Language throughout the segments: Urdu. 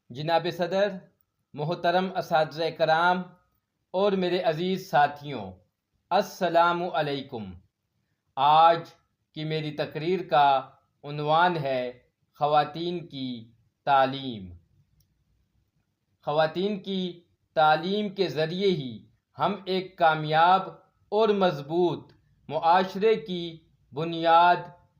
جناب صدر، محترم اساتذہ کرام اور میرے عزیز ساتھیوں، السلام علیکم۔ آج کی میری تقریر کا عنوان ہے خواتین کی تعلیم۔ خواتین کی تعلیم کے ذریعے ہی ہم ایک کامیاب اور مضبوط معاشرے کی بنیاد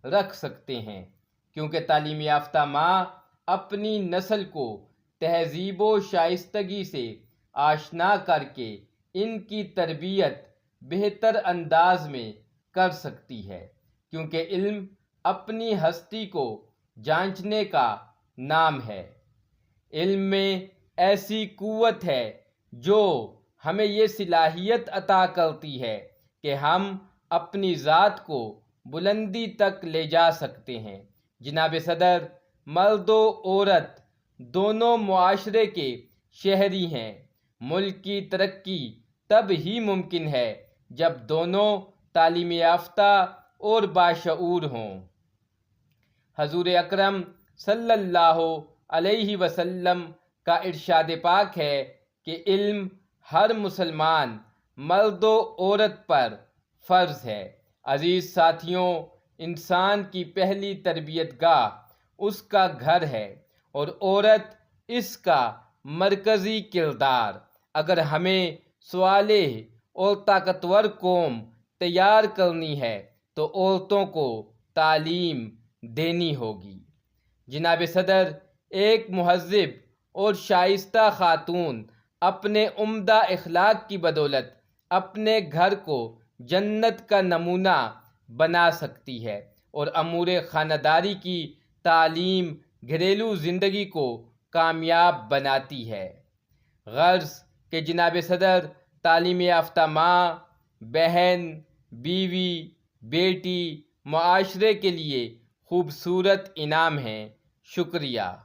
رکھ سکتے ہیں، کیونکہ تعلیم یافتہ ماں اپنی نسل کو تہذیب و شائستگی سے آشنا کر کے ان کی تربیت بہتر انداز میں کر سکتی ہے، کیونکہ علم اپنی ہستی کو جانچنے کا نام ہے۔ علم میں ایسی قوت ہے جو ہمیں یہ صلاحیت عطا کرتی ہے کہ ہم اپنی ذات کو بلندی تک لے جا سکتے ہیں۔ جناب صدر، مرد و عورت دونوں معاشرے کے شہری ہیں۔ ملک کی ترقی تب ہی ممکن ہے جب دونوں تعلیم یافتہ اور باشعور ہوں۔ حضور اکرم صلی اللہ علیہ وسلم کا ارشاد پاک ہے کہ علم ہر مسلمان مرد و عورت پر فرض ہے۔ عزیز ساتھیوں، انسان کی پہلی تربیت گاہ اس کا گھر ہے اور عورت اس کا مرکزی کردار۔ اگر ہمیں صالح اور طاقتور قوم تیار کرنی ہے تو عورتوں کو تعلیم دینی ہوگی۔ جناب صدر، ایک مہذب اور شائستہ خاتون اپنے عمدہ اخلاق کی بدولت اپنے گھر کو جنت کا نمونہ بنا سکتی ہے اور امور خانہ داری کی تعلیم گھریلو زندگی کو کامیاب بناتی ہے۔ غرض کہ جناب صدر، تعلیم یافتہ ماں، بہن، بیوی، بیٹی معاشرے کے لیے خوبصورت انعام ہیں۔ شکریہ۔